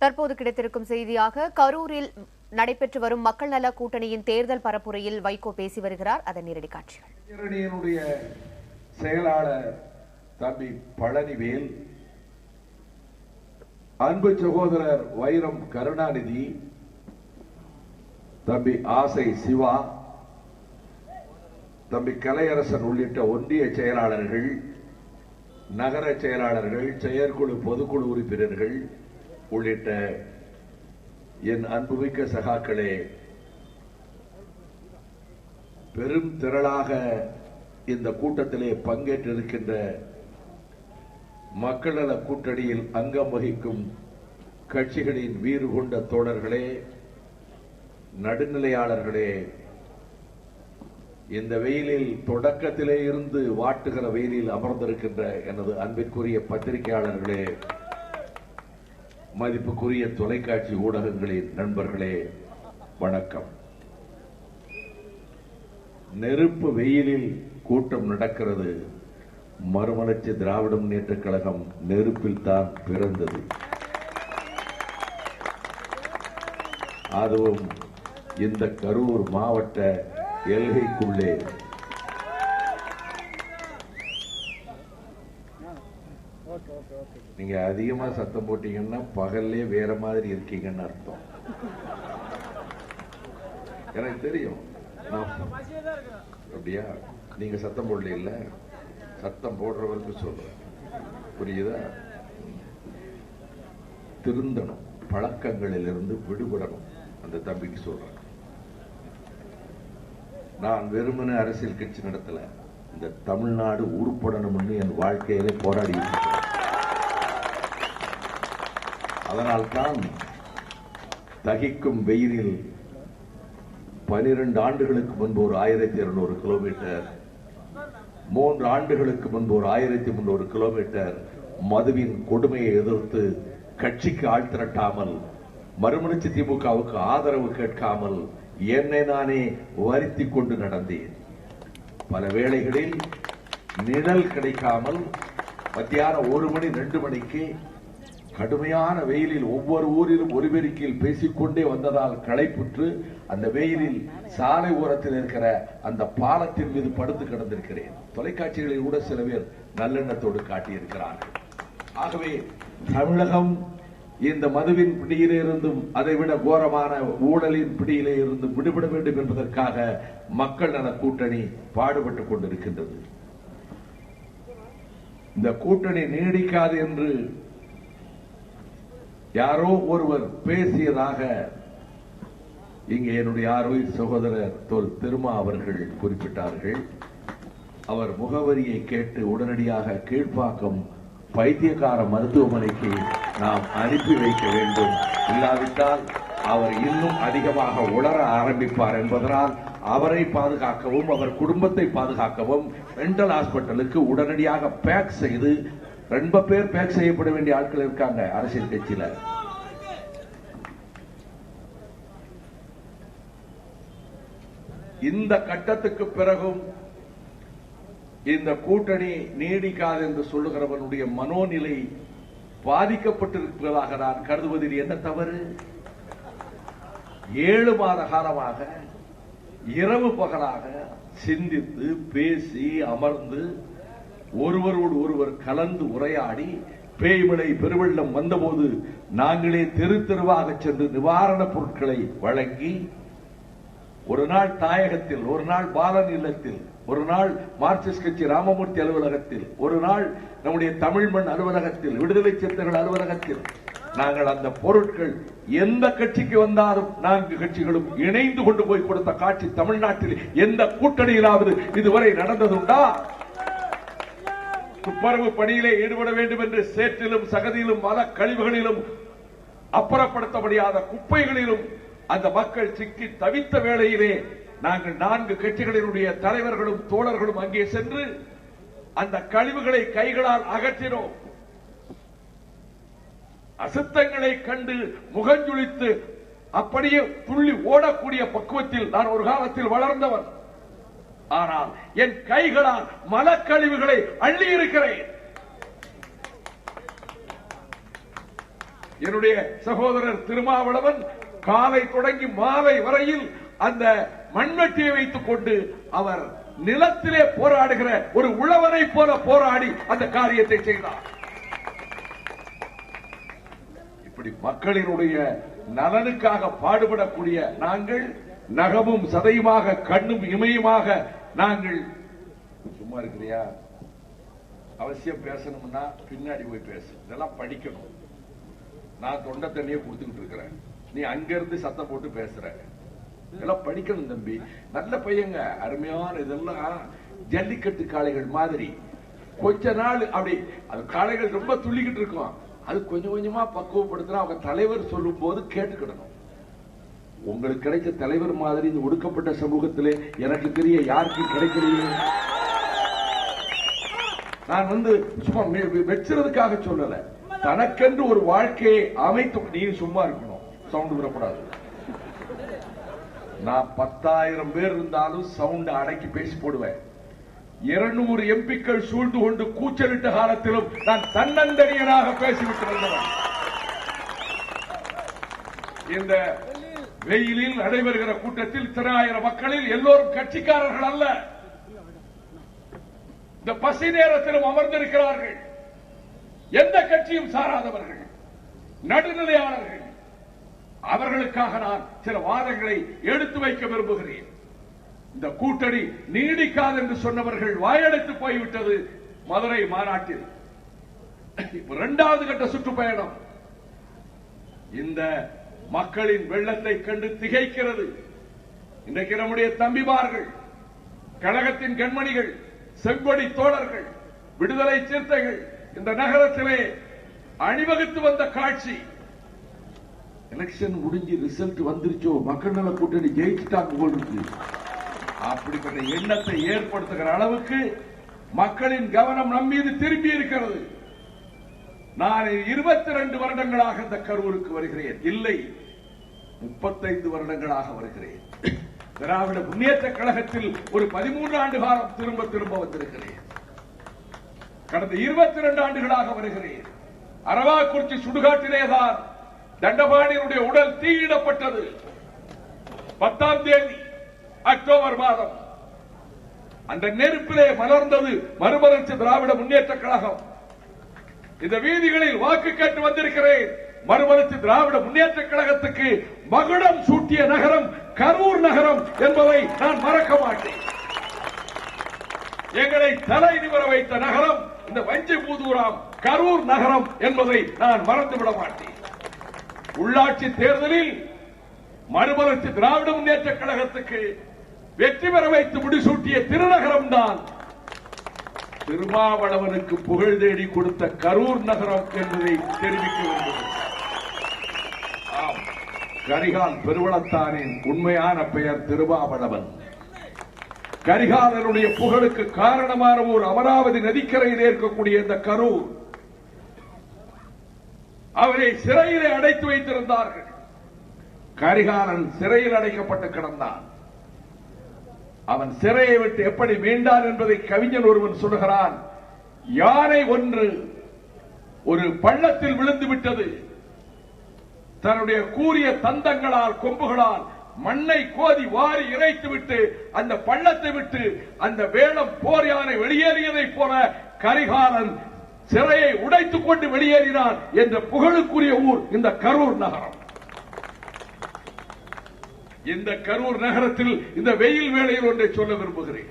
தற்போது கிடைத்திருக்கும் செய்தியாக கரூரில் நடைபெற்று வரும் மக்கள் நல கூட்டணியின் தேர்தல் பரப்புரையில் வைகோ பேசி வருகிறார். அதன் நேரடி காட்சிகள். செயலாளர் தம்பி பழனிவேல், அன்பு சகோதரர் வைரம் கருணாநிதி, தம்பி ஆசை சிவா, தம்பி கலையரசன் உள்ளிட்ட ஒன்றிய செயலாளர்கள், நகர செயலாளர்கள், செயற்குழு பொதுக்குழு உறுப்பினர்கள் உள்ளிட்ட என் அன்புமிக்க சகாக்களே, பெரும் திரளாக இந்த கூட்டத்திலே பங்கேற்றிருக்கின்ற மக்கள் நல கூட்டணியில் அங்கம் வகிக்கும் கட்சிகளின் வீறு கொண்ட தோழர்களே, நடுநிலையாளர்களே, இந்த வெயிலில் தொடக்கத்திலே இருந்து வாட்டுகிற வெயிலில் அமர்ந்திருக்கின்ற எனது அன்பிற்குரிய பத்திரிகையாளர்களே, மதிப்புக்குரிய தொலைக்காட்சி ஊடகங்களின் நண்பர்களே, வணக்கம். நெருப்பு வெயிலில் கூட்டம் நடக்கிறது. மறுமலர்ச்சி திராவிட முன்னேற்றக் கழகம் நெருப்பில் தான் பிறந்தது. அதுவும் இந்த கரூர் மாவட்ட எல்கைக்குள்ளே. நீங்க அதிகமா சத்தம் போட்டீங்கன்னா பகல்லே வேற மாதிரி இருக்கீங்கன்னு அர்த்தம். எனக்கு தெரியும். அப்படியா? நீங்க சத்தம் போடல, இல்ல சத்தம் போடுறவருக்கு சொல்றேன், புரியுதா? திருந்தணும், பழக்கங்களில் இருந்து விடுபடணும். அந்த தம்பிக்கு சொல்றேன். நான் வெறுமனே அரசியல் கட்சி நடத்தல, இந்த தமிழ்நாடு உருப்படணும்னு என் வாழ்க்கையிலே போராடி. அதனால்தான் தகிக்கும் வெயிலில் 12 ஆண்டுகளுக்கு முன்பு ஒரு 1200 கிலோமீட்டர், 3 ஆண்டுகளுக்கு முன்பு ஒரு 1300 கிலோமீட்டர் மதுவின் கொடுமையை எதிர்த்து கட்சிக்கு ஆள் திரட்டாமல், மறுமலர்ச்சி திமுகவுக்கு ஆதரவு கேட்காமல் என்னை நானே வருத்தி கொண்டு நடந்தேன். பல வேளைகளில் நிழல் கிடைக்காமல் மத்தியானம் 1 மணி 2 மணிக்கு கடுமையான வெயிலில் ஒவ்வொரு ஊரிலும் ஒரு பெருக்கில் பேசிக்கொண்டே வந்ததால் களைப்புற்று அந்த வெயிலில் சாலை ஓரத்தில் இருக்கிற அந்த பாலத்தின் மீது படுத்து கிடந்திருக்கிறேன். தொலைக்காட்சிகளில் கூட சில பேர் நல்லெண்ணத்தோடு காட்டியிருக்கிறார்கள். ஆகவே தமிழகம் இந்த மதுவின் பிடியிலே இருந்தும் அதைவிட கோரமான ஊழலின் பிடியிலே இருந்தும் விடுபட வேண்டும் என்பதற்காக மக்கள் நல கூட்டணி பாடுபட்டுக் கொண்டிருக்கின்றது. இந்த கூட்டணி நீடிக்காது என்று யாரோ ஒருவர் பேசியதாக இங்கே என்னுடைய ஆரோக்கிய சகோதரர் தொல் திருமா அவர்கள் குறிப்பிட்டார்கள். அவர் முகவரியை கேட்டு உடனடியாக கீழ்ப்பாக்கம் பைத்தியக்கார மருத்துவமனைக்கு நாம் அனுப்பி வைக்க வேண்டும். இல்லாவிட்டால் அவர் இன்னும் அதிகமாக உளர ஆரம்பிப்பார் என்பதனால் அவரை பாதுகாக்கவும் அவர் குடும்பத்தை பாதுகாக்கவும் மென்டல் ஹாஸ்பிட்டலுக்கு உடனடியாக பேக் செய்து, 2 பேர் பேக் செய்யப்பட வேண்டிய ஆட்கள் இருக்காங்க அரசியல் கட்சியில. இந்த கட்டத்துக்கு பிறகும் இந்த கூட்டணி நீடிக்காது என்று சொல்லுகிறவனுடைய மனோநிலை பாதிக்கப்பட்டிருப்பதாக நான் கருதுவதில் என்ன தவறு? 7 மாத காலமாக இரவு பகலாக சிந்தித்து பேசி அமர்ந்து ஒருவரோடு ஒருவர் கலந்து உரையாடி, பேய்மழை பெருவெள்ளம் வந்தபோது நாங்களே தெரு தெருவாக சென்று நிவாரணப் பொருட்களை வழங்கி, ஒரு நாள் தாயகத்தில், ஒரு நாள் பாலன் இல்லத்தில், ஒரு நாள் மார்க்சிஸ்ட் கட்சி ராமமூர்த்தி அலுவலகத்தில், ஒரு நாள் நம்முடைய தமிழ்மண் அலுவலகத்தில், விடுதலை சிறுத்தைகள் அலுவலகத்தில் நாங்கள் அந்த பொருட்கள் எந்த கட்சிக்கு வந்தாலும் 4 கட்சிகளும் இணைந்து கொண்டு போய் கொடுத்த காட்சி தமிழ்நாட்டில் எந்த கூட்டணியிலாவது இதுவரை நடந்ததுண்டா? துப்புரவு பணியிலே ஈடுபட வேண்டும் என்று சேற்றிலும் சகதியிலும் மத கழிவுகளிலும் அப்புறப்படுத்த முடியாத குப்பைகளிலும் அந்த மக்கள் சிக்கி தவித்த வேளையிலே நாங்கள் 4 கட்சிகளினுடைய தலைவர்களும் தோழர்களும் அங்கே சென்று அந்த கழிவுகளை கைகளால் அகற்றினோம். அசுத்தங்களை கண்டு முகஞ்சுளித்து அப்படியே துள்ளி ஓடக்கூடிய பக்குவத்தில் நான் ஒரு காலத்தில் வளர்ந்தவன். ஆனால் என் கைகளால் மலக்கழிவுகளை அள்ளி இருக்கிறேன். என்னுடைய சகோதரர் திருமாவளவன் காலை தொடங்கி மாலை வரையில் அந்த மண்வெட்டியை வைத்துக் கொண்டு அவர் நிலத்திலே போராடுகிற ஒரு உழவனை போல போராடி அந்த காரியத்தை செய்தார். இப்படி மக்களினுடைய நலனுக்காக பாடுபடக்கூடிய நாங்கள் நகமும் சதையுமாக கண்ணும் இமையுமாக நாங்கள் சும்மா இருக்கிறியா? அவசியம் பேசணும்னா பின்னாடி போய் பேசு. இதெல்லாம் படிக்கணும். நான் தொண்டை தண்ணியை கொடுத்துக்கிட்டு இருக்கிறேன், நீ அங்கிருந்து சத்தம் போட்டு பேசுற. இதெல்லாம் படிக்கணும் தம்பி. நல்ல பையங்க, அருமையான. இதெல்லாம் ஜல்லிக்கட்டு காளைகள் மாதிரி கொஞ்ச நாள் அப்படி அது காளைகள் ரொம்ப துள்ளிக்கிட்டு இருக்கும். அது கொஞ்சம் கொஞ்சமா பக்குவப்படுத்தினா அவங்க தலைவர் சொல்லும் போது கேட்டுக்கிடணும். உங்களுக்கு கிடைச்ச தலைவர் மாதிரி இந்த ஒடுக்கப்பட்ட சமூகத்திலே எனக்கு தெரிய யாருக்கும் கிடைக்கலையே. நான் சும்மா வெச்சுறதுக்காக சொல்லல, தனக்கென்று ஒரு வாழ்க்கையை அமைத்து. நீ சும்மா இருக்கணும், சவுண்ட் விடக்கூடாது. நான் 10,000 பேர் இருந்தாலும் சவுண்ட் அடக்கி பேசி போடுவேன். 200 எம்பிக்கள் சூழ்ந்து கொண்டு கூச்சலிட்ட காலத்திலும் நான் தன்னந்தனியனாக பேசிவிட்டு வந்தவன். இந்த வெயிலில் நடைபெறுகிற கூட்டத்தில் 10,000 மக்களில் எல்லோரும் கட்சிக்காரர்கள் அல்ல. இந்த பசி நேரத்திலும் அமர்ந்திருக்கிறார்கள். எந்த கட்சியும் சாராதவர்கள், நடுநிலையாளர்கள். அவர்களுக்காக நான் சில வாதங்களை எடுத்து வைக்க விரும்புகிறேன். இந்த கூட்டணி நீடிக்காது என்று சொன்னவர்கள் வாயடைத்து போய்விட்டது. மதுரை மாநாட்டில் 2வது கட்ட சுற்றுப்பயணம் இந்த மக்களின் வெள்ளத்தை கண்டு திகைக்கிறது. இன்றைக்கு நம்முடைய தம்பிமார்கள், கழகத்தின் கண்மணிகள், செங்கொடி தோழர்கள், விடுதலை சிறுத்தைகள் இந்த நகரத்திலே அணிவகுத்து வந்த காட்சி. எலெக்ஷன் முடிஞ்சு ரிசல்ட் வந்துருச்சோ, மக்கள் நல கூட்டணி ஜெயிச்சுட்டாங்க போல் இருக்கு. அப்படிப்பட்ட எண்ணத்தை ஏற்படுத்துகிற அளவுக்கு மக்களின் கவனம் நம் மீது திரும்பி இருக்கிறது. நான் 22 வருடங்களாக இந்த கரூருக்கு வருகிறேன். இல்லை, 35 வருடங்களாக வருகிறேன். திராவிட முன்னேற்ற கழகத்தில் ஒரு 13 ஆண்டு காலம் திரும்ப திரும்ப வந்திருக்கிறேன். கடந்த 22 ஆண்டுகளாக வருகிறேன். அரவாக்குறிச்சி சுடுகாட்டிலேதான் தண்டபாணியினுடைய உடல் தீயிடப்பட்டது. 10ஆம் தேதி அக்டோபர் மாதம் அந்த நெருப்பிலே மலர்ந்தது மறுமலர்ச்சி திராவிட முன்னேற்ற கழகம். இந்த வீதிகளில் வாக்கு கேட்டு வந்திருக்கிறேன். மறுமலர்ச்சி திராவிட முன்னேற்ற கழகத்துக்கு மகுடம் சூட்டிய நகரம் கரூர் நகரம் என்பதை நான் மறக்க மாட்டேன். எங்களை தலை நிமிர வைத்த நகரம் இந்த வஞ்சி பூதூராம் கரூர் நகரம் என்பதை நான் மறந்துவிட மாட்டேன். உள்ளாட்சி தேர்தலில் மறுமலர்ச்சி திராவிட முன்னேற்ற கழகத்துக்கு வெற்றி பெற வைத்து முடிசூட்டிய திருநகரம் தான் திருமாவளவனுக்கு புகழ் தேடி கொடுத்த கரூர் நகரம் என்பதை தெரிவிக்க வேண்டும். கரிகால் பெருவளத்தானின் உண்மையான பெயர் திருமாவளவன். கரிகாலனுடைய புகழுக்கு காரணமான ஒரு அமராவதி நதிக்கரையில் இருக்கக்கூடிய இந்த கரூர், அவரை சிறையிலே அடைத்து வைத்திருந்தார்கள். கரிகாலன் சிறையில் அடைக்கப்பட்டு கிடந்தான். அவன் சிறையை விட்டு எப்படி மீண்டான் என்பதை கவிஞன் ஒருவன் சொல்லுகிறான். யானை ஒன்று ஒரு பள்ளத்தில் விழுந்து விட்டது. தன்னுடைய கூரிய தந்தங்களால் கொம்புகளால் மண்ணை கோதி வாரி இறைத்துவிட்டு அந்த பள்ளத்தை விட்டு அந்த வேளம் போர் யானை வெளியேறியதைப் போல கரிகாலன் சிறையை உடைத்துக் கொண்டு வெளியேறினான் என்ற புகழுக்குரிய ஊர் இந்த கரூர் நகரம். இந்த கரூர் நகரத்தில் இந்த வெயில் வேளையில் ஒன்றை சொல்ல விரும்புகிறேன்.